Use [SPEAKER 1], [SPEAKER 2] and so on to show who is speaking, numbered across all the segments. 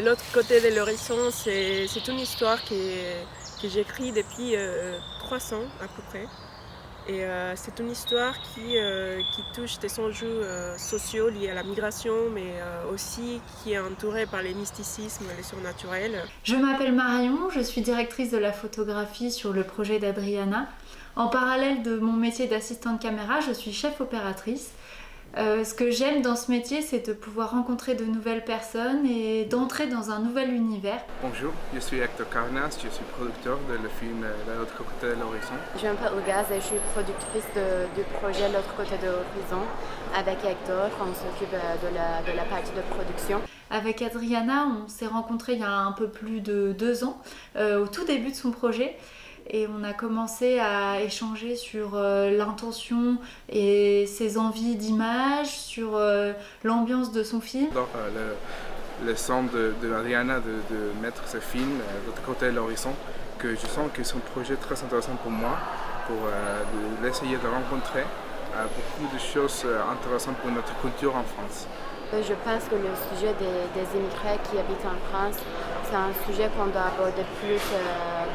[SPEAKER 1] l'autre côté de l'horizon, c'est une histoire que j'écris depuis 300 à peu près. Et c'est une histoire qui touche des enjeux sociaux liés à la migration, mais aussi qui est entourée par les mysticismes et les surnaturels.
[SPEAKER 2] Je m'appelle Marion, je suis directrice de la photographie sur le projet d'Adriana. En parallèle de mon métier d'assistante caméra, je suis chef opératrice. Ce que j'aime dans ce métier, c'est de pouvoir rencontrer de nouvelles personnes et d'entrer dans un nouvel univers.
[SPEAKER 3] Bonjour, je suis Hector Carnas, je suis producteur de le film L'autre côté de l'horizon.
[SPEAKER 4] Je m'appelle Olga et je suis productrice du projet L'autre côté de l'horizon. Avec Hector, on s'occupe de la partie de production.
[SPEAKER 2] Avec Adriana, on s'est rencontrés il y a un peu plus de 2 ans, au tout début de son projet. Et on a commencé à échanger sur l'intention et ses envies d'image, sur l'ambiance de son film.
[SPEAKER 3] Donc, le son de Adriana de mettre ce film de l'autre côté de l'horizon, que je sens que c'est un projet très intéressant pour moi, pour essayer de rencontrer beaucoup de choses intéressantes pour notre culture en France.
[SPEAKER 4] Je pense que le sujet des immigrés qui habitent en France, c'est un sujet qu'on doit aborder plus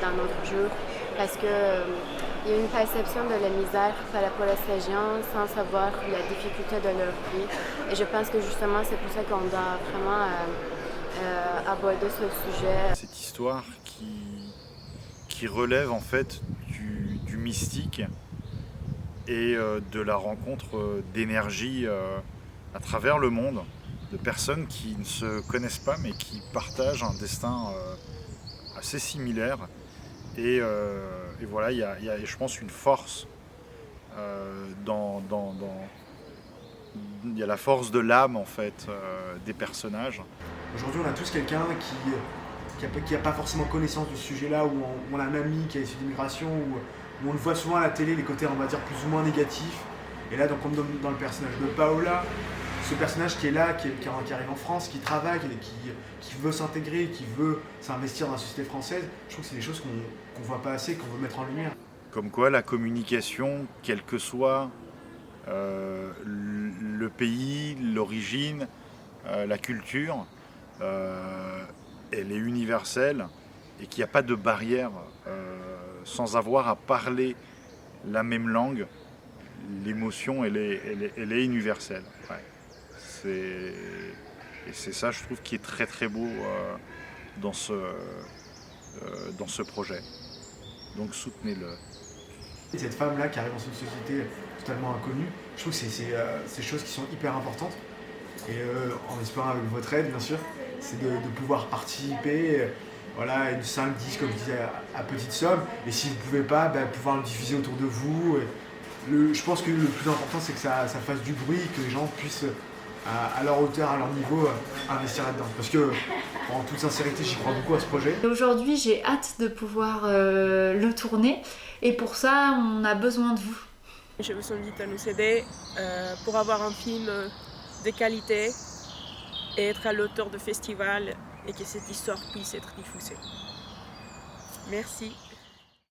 [SPEAKER 4] dans notre jour. Parce qu'il y a une perception de la misère par rapport à ces gens sans savoir la difficulté de leur vie. Et je pense que justement c'est pour ça qu'on doit vraiment aborder ce sujet.
[SPEAKER 5] Cette histoire qui relève en fait du mystique et de la rencontre d'énergie à travers le monde, de personnes qui ne se connaissent pas mais qui partagent un destin assez similaire. Et voilà, il y a, je pense, une force il y a la force de l'âme en fait des personnages.
[SPEAKER 6] Aujourd'hui, on a tous quelqu'un qui a pas forcément connaissance du sujet-là, ou on a un ami qui est issu d'immigration, où on le voit souvent à la télé, les côtés, on va dire, plus ou moins négatifs. Et là, donc, comme dans le personnage de Paola, ce personnage qui est là, qui arrive en France, qui travaille, qui veut s'intégrer, qui veut s'investir dans la société française, je trouve que c'est des choses qu'on voit pas assez, qu'on veut mettre en lumière.
[SPEAKER 5] Comme quoi la communication, quel que soit le pays, l'origine, la culture, elle est universelle et qu'il n'y a pas de barrière sans avoir à parler la même langue. L'émotion, elle est universelle. Ouais. Et c'est ça, je trouve, qui est très très beau dans ce projet. Donc soutenez-le.
[SPEAKER 6] Cette femme-là qui arrive dans une société totalement inconnue, je trouve que c'est des choses qui sont hyper importantes. Et en espérant avec votre aide, bien sûr, c'est de pouvoir participer, voilà, une 5-10, comme je disais, à petite somme. Et si vous ne pouvez pas, pouvoir le diffuser autour de vous. Je pense que le plus important, c'est que ça fasse du bruit, que les gens puissent, à leur hauteur, à leur niveau, investir là-dedans. Parce que, en toute sincérité, j'y crois beaucoup à ce projet.
[SPEAKER 2] Aujourd'hui, j'ai hâte de pouvoir le tourner. Et pour ça, on a besoin de vous.
[SPEAKER 1] Je vous invite à nous aider pour avoir un film de qualité et être à l'auteur de festival et que cette histoire puisse être diffusée. Merci.